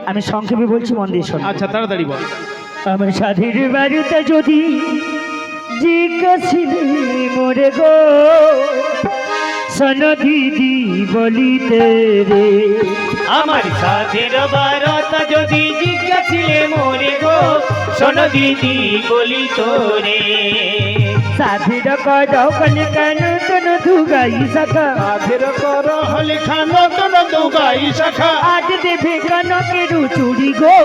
আমি সংক্ষেপে বলছি, মন দিয়ে শোনো। আচ্ছা তাড়াতাড়ি বল। আমার সাধীর বাড়িতে যদি জিজ্ঞাসিলি মোরে গো শোনো দিদি বলিতে রে, আমার সাথের বারত যদি জিজ্ঞাসিলে মোরে গো শোনো দিদি বলি তোরে। সাধীর কর কনে কেন তোন দুগাই শাখা, সাধের কর হলে খানো তোন দুগাই শাখা, আজ দেবে কনকেরু চুরি গো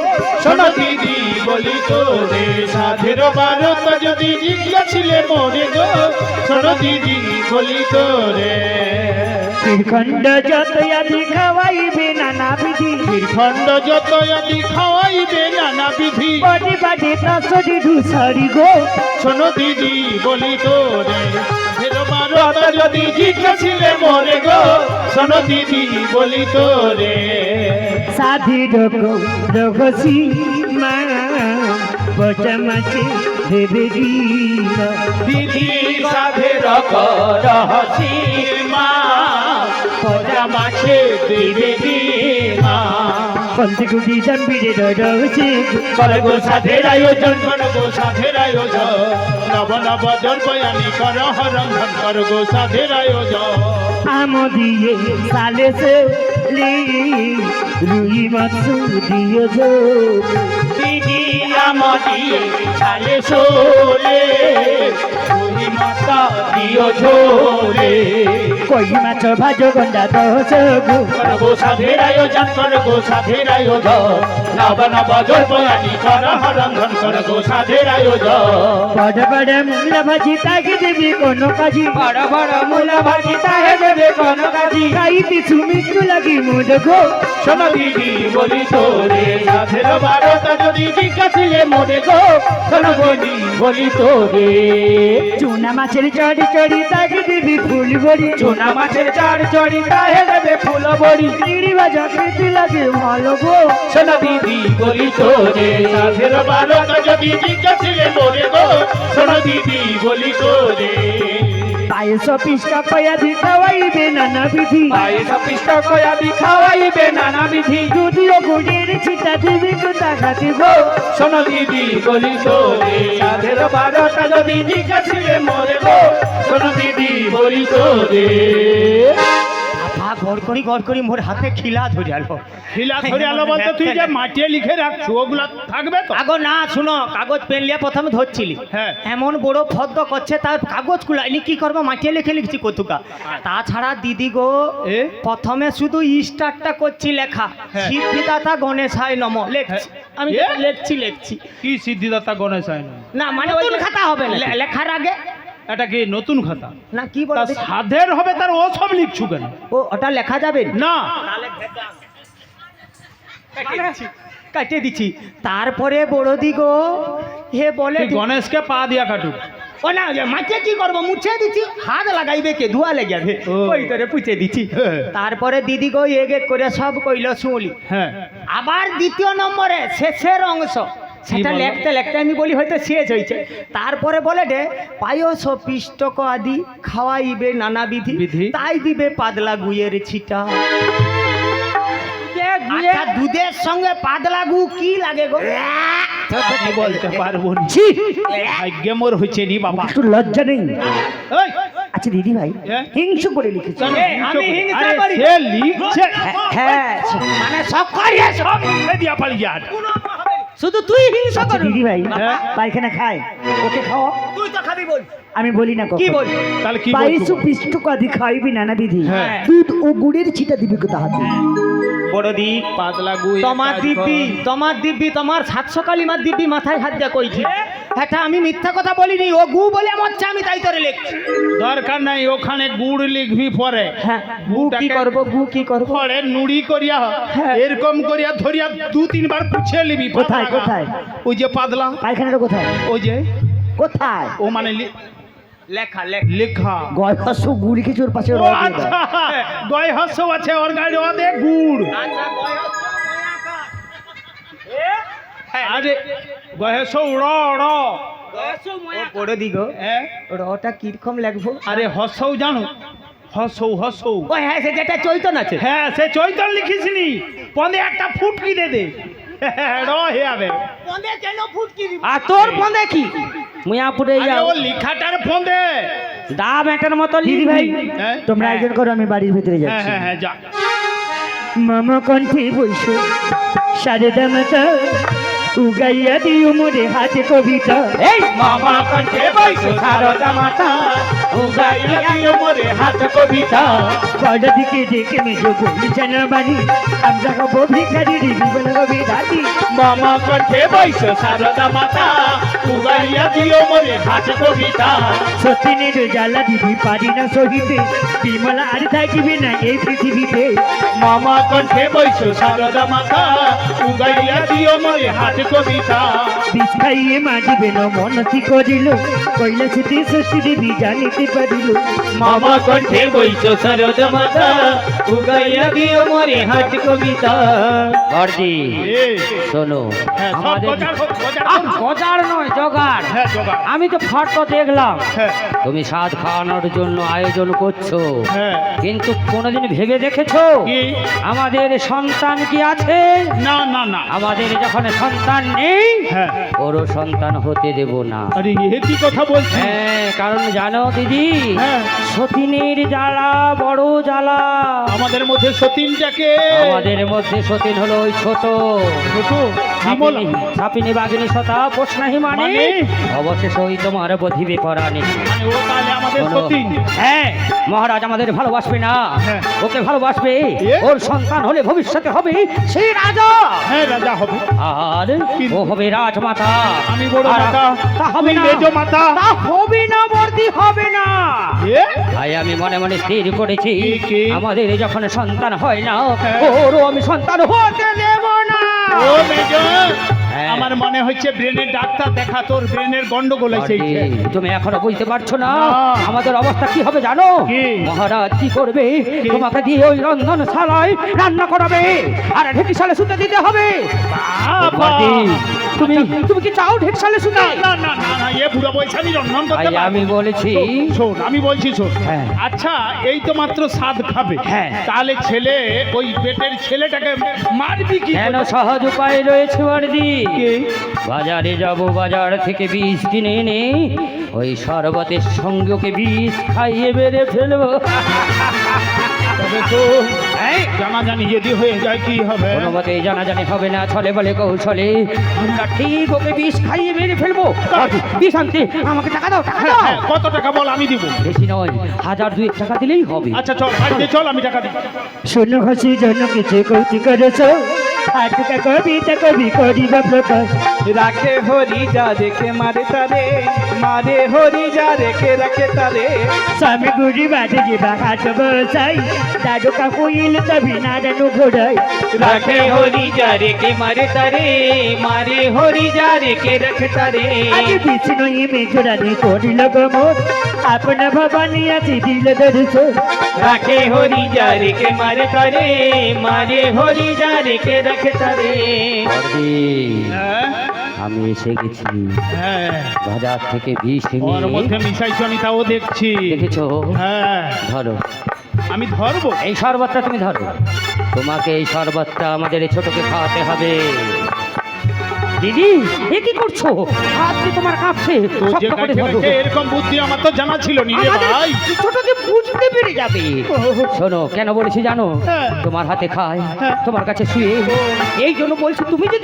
শোনো দিদি বলি তোরে। সাধের বারত যদি জিজ্ঞাসিলে মোরে গো শোনো দিদি বলি তোরে। শ্রীখণ্ড যত আদি খাওয়াইবে নানা বিধি, শ্রীখণ্ড যত আদি খাওয়াইবে নানা বিধি, বডি বাডি তাসরি ধুসারি গো শোনো দিদি বলি তোরে। সাধের বারত যদি জিজ্ঞাসিলে মোরে গো শোনো দিদি বলি তোরে। সাধীর রঘসি মা বচমাচে দেবে দিন, দিদি সাধের রহসি মা পজা মাছে দিবে মা। কন্তি গুটি জম্বিরে রঘসি করগো সাধের আয়োজন করগো সাধের আয়োজন, নব নব জন্ময়ানি কর রন্ধন করগো সাধের আয়োজন। আম দিয়ে সালে সে রুই মাছ দিয়ে যো, দিদি আমাদি ছালে শোলে তুমি মাতা দিও ঝোলে। কই মাছ ভাজো গন্ডা দশ গো করগো সাধের আয়োজন করগো সাধের আয়োজন, নব নব জন্ময়ানি কর রন্ধন করগো সাধের আয়োজন। বড় বড় মূলা ভাজি তাকে দেবে কোনো কাজি, বড় বড় মূলা ভাজি তাহে দেবে কোন কাজি। খাইতে সুমিষ্টু লাগি মোদ গো শোনো দিদি বলি তোরে। সাধের বারত যদি জিজ্ঞাসিলে মোরে গো শোনো দিদি বলি তোরে। চুনা মাছের চড়ি চড়ি তাকে দেবে ফুল বড়ি, চুনা মাছের চার চড়ি তাহে দেবে ফুল বড়ি। চিড়ি ভাজা খেতে লাগে ভালো গো শোনো দিদি বলি তোরে। সাধের বারত যদি জিজ্ঞাসিলে মোরে গো শোনো দিদি বলি তোরে। পায়েস পিষ্টা কয়া দি খাওয়াইবে নানা বিধি, পায়েস পিষ্টা কয়াবি খাওয়াইবে নানা বিধি। যদিও গুড়ের ছিটা দিবি কোথা খাতে গো শোনো দিদি বলি তোরে। সাধের বারত যদি জিজ্ঞাসিলে মোরে গো শোনো দিদি বলি তোরে। গড় করি মোর হাতে খিলা ধরে আলো। হিলা ধরে আলো বলতে তুই যে মাটিয়ে লিখে রাখছো ওগুলা থাকবে তো? আগো না শুনো, কাগজ পেন লিয়ে প্রথমে ধরছিলি, হ্যাঁ। এমন বড় ফদ্দ করছে তার কাগজ কুলাইনি কি করবো, মাটিয়ে লিখে লিখছি কতুকা। তাছাড়া দিদি গো এ? প্রথমে শুধু স্টার্টটা করছি লেখা, হ্যাঁ। সিদ্ধিদাতা গণেশায় নম লেখছি। আমি এ? লেখছি কি সিদ্ধিদাতা গণেশ হয় না? না মানে ওই খাতা হবে না লেখার আগে এটা কি নতুন খাতা? না কি তা বলতে সাধের হবে তার ও সব লিখছু কেন? ও ওটা লেখা যাবে না কাটে দিচ্ছি। তারপরে বড় দিগো হে বলে তুই গণেশকে পা দিয়া কাটু। ও না মাছে কি করবো, মুছে দিচ্ছি, হাত লাগাইবে কে ধোয়া লেগে যাবে ও। ওই করে পুছে দিচ্ছি। হ্যাঁ। তারপরে দিদি গো এক এক করে সব কইল শুনলি। হ্যাঁ আবার দ্বিতীয় নম্বরে শেষের অংশ সেটা বলবো? লিখতে লিখতে আমি বলি হয়তো শেষ হয়েছে। তারপরে বলে দে পায়স পিষ্টক আদি খাওয়াইবে নানা বিধি, বিধি। তাই দিবে পাতলা গুয়ের ছিটা। আচ্ছা দুধের সঙ্গে পাতলা গু কি লাগে গো? কি বলতে পারবো না। ছি, ভাগ্যে মোর হচ্ছে নি বাবা। একটু লজ্জা নেই? এই, আচ্ছা দিদি ভাই হ্যাঁ? হিংসু করে লিখেছে। কেন এ, হিংসা আমি করে? হিংসা আরে করি। সে লিখছে। হ্যাঁ মানে সব করিয়ে সব এ দিয়া পালিয়ে আয়। শুধু তুই হিংসা আচ্ছা কর। দিদি ভাই হ্যাঁ? পায়খানা খায়, ওকে খাও। তুই তো খাবি বল। আমি বলি না কি কখন। বল? তাহলে কি পায়েস বলছো? পিষ্টক আদি খাইবি নানা বিধি, হ্যাঁ। দুধ ও গুড়ের ছিটা দিবি কোথা হাতে। বড় দি পাতলা গুই তোমার দিব্যি তোমার 700 কালিমার দিব্যি মাথায় হাত দিয়া কইছি। এটা আমি মিথ্যা কথা বলিনি, ও গু বলে আমার চা আমি তাই তোরে লিখছি। দরকার নাই, ওখানে গুড় লিখবি পরে। হ্যাঁ গু কি করব, গু কি করব? পরে নুড়ি করিয়া হ্যাঁ। এরকম করিয়া ধরিয়া 2-3 বার পুছিয়ে নিবি। কোথায়, কোথায়? ওই যে পাতলা, পায়খানাটা কোথায় ওই যে কোথায়? ও মানে লেখা লেখা। গয় হস্য গুড়ি কিছু ওর পাশে ও রয়ে দিয়ে দাও। আচ্ছা, গয় হস্য আছে ওর গাড়ি ওদে গুড়। আচ্ছা বয়স আরে গয় হস্য উড় উড়। বড় দিগো হ্যাঁ? রটা কিরকম লাগবো? আরে হস্যও জানো হসৌ হসৌ ওই হ্যাঁ সে যেটা চৈতন আছে হ্যাঁ সে চৈতন লিখিসনি পদে একটা ফুটকি দে দে হে আবে আর তোর ফোনে কি মুয়াপুরে আরে যাও ও লিখাটার ফোঁদে দাম এটার মতো দিদি ভাই হ্যাঁ? তোমরা হ্যাঁ। আয়োজন করো, আমি বাড়ির ভিতরে হ্যাঁ যাচ্ছি। হ্যাঁ হ্যাঁ যা মম কণ্ঠে বৈশ শারদা মাতা উগাইয়া দিও মোরে হাতে কবিতা। এই মামা কণ্ঠে বৈশো সারদা মাতা উগাইয়া দিও মোরে হাত কবিতা বড় দিকে ডেকে মেজো বলছে না বাড়ি, আমরা হবো ভিখারি জীবন হবে দাদি। মামা কণ্ঠে বৈশ সারদা মাতা উগাইয়া দিও মোরে হাত কবিতা সতীনের জ্বালা দিদি পারি না সহিতে, বিমলা আর থাকিবে না এই পৃথিবীতে। মামা কণ্ঠে বৈশ সারদা মাতা উগাইয়া দিও মোরে হাত কবিতা বিষ খাইয়ে মারিবে না মনতি করিল, কৈলাসীতে ষষ্ঠী দেবী জানিতে পারিল। মামা কণ্ঠে বৈশো সারদা মাতা উগাইয়া দিও মোরে হাত কবিতা। বর্দি এ, শোনো হ্যাঁ, সব আমাদের গজার হোক, গজার আহ, হোক। গজার নয় জগার হ্যাঁ জোগাড় আমি তো ফটো দেখলাম হ্যাঁ তুমি স্বাদ খাওয়ানোর জন্য আয়োজন করছো হ্যাঁ কিন্তু কোনোদিন ভেবে দেখেছো কি আমাদের সন্তান কি আছে? না না না আমাদের যখন সন্তান নেই হ্যাঁ ওরও সন্তান হতে দেব না। আরে এ কি কথা বলছিস হ্যাঁ কারণ জানো দিদি হ্যাঁ সতীনের জ্বালা বড় জ্বালা। আমাদের মধ্যে সতীনটাকে আমাদের মধ্যে সতীন হলো ওই ছোট ছোট বিমলা ছাপিনী বাগিনী সতা পোষনাহি মানে মানে? অবশেষে ওই তোমার বধিবে পরাণী। মানে ও তাহলে আমাদের শোনো, সতীন হ্যাঁ মহারাজ আমাদের ভালোবাসবে না হ্যাঁ। ওকে ভালোবাসবে এ? ওর সন্তান হলে ভবিষ্যতে হবে সেই রাজা হ্যাঁ রাজা হবে আর কিন্তু- ও হবে রাজমাতা। আমি বড় আর মাতা তা হবে তুই না মেজ মাতা তা হবে না বর্দি হবে না। এ? তাই আমি মনে মনে স্থির করেছি কি? আমাদের যখন সন্তান হয় না হ্যাঁ। ওরও আমি সন্তান হতে দেব না। ও মেজ হ্যাঁ। আমার মনে হচ্ছে ব্রেনের ডাক্তার দেখা তোর ব্রেনের গন্ডগোল আছে বর্দি, তুমি এখনো বুঝতে পারছো না না। আমাদের অবস্থা কি হবে জানো? কি? মহারাজ কি করবে তোমাকে দিয়ে ওই রন্ধনশালায় রান্না করাবে আর ঢেকিশালে শুতে দিতে হবে। বর্দি, তুমি তুমি কি চাও ঢেকিশালে শুতে? না না না না এ বুড়ো বয়সে আমি রন্ধন করতে তাই পারবো আমি বলেছি শোন আমি বলছি শোন হ্যাঁ। আচ্ছা এই তো মাত্র স্বাদ খাবে হ্যাঁ। তাহলে ছেলে ওই পেটের ছেলেটাকে মারবি কি কেন করে? সহজ উপায় রয়েছে বর্দি। কি? বাজারে যাব বাজার থেকে বীজ কিনে এনে ওই শরবতের সঙ্গে ওকে বীজ খাইয়ে বেড়ে ফেলবো। তবে তো জানাজানি যদি হয়ে যায় কি হবে কোনো মতে জানাজানি হবে না ছলে বলে কৌশলে আমরা ঠিক ওকে বিষ খাইয়ে মেরে ফেলবো। বিষ আনতে আমাকে টাকা দাও টাকা হ্যাঁ, দাও। হ্যাঁ, কত টাকা বল আমি দিব বেশি নয় 1000-2 টাকা দিলেই হবে। আচ্ছা চল বাড়িতে চল আমি টাকা দিই শূন্য ঘষি জন্য কিছু কৌতি করেছ, আটকা কবিতা কবি করিবা প্রকাশ। রাখে হরি যা রেখে মারে তারে, মারে হরি যা রেখে রাখে তারে। স্বামী গুড়ি বাজে ଯିବା হাট বসাই, দাদু কাকু ইল তবে নারায়ণ ঘোড়াই। রাখে হরি যা রেখে মারে তারে, মারে হরি যা রেখে রাখে তারে। আজ বিষ্ণু মেঘরানি করিল গমন, আপনা ভবানী আছি দিল দর্শন। রাখে হরি যা রেখে মারে তারে, মারে হরি যা রেখে রাখে তারে। বর্দি, হ্যাঁ আমি এসে গেছি হ্যাঁ বাজার থেকে বিষ ওর মধ্যে এনে মিশাইছো আমি তাও দেখছি দেখেছো? হ্যাঁ ধরো আমি ধরবো এই শরবতটা তুমি ধরো। তোমাকে এই শরবতটা আমাদের এই ছোটকে খাওয়াতে হবে। দিদি এ কি করছো? হাত দিয়ে তোমার কাঁপছে। তো যে শক্ত করে ধরো। কাছে এরকম বুদ্ধি আমার তো জানা ছিল নি রে আমাদের ভাই ছোটকে বুঝতে পেরে যাবে। শোনো কেন বলেছি জানো? হ্যাঁ। তোমার হাতে খায় হ্যাঁ। তোমার কাছে শুয়ে এই জন্য বলছি তুমি যদি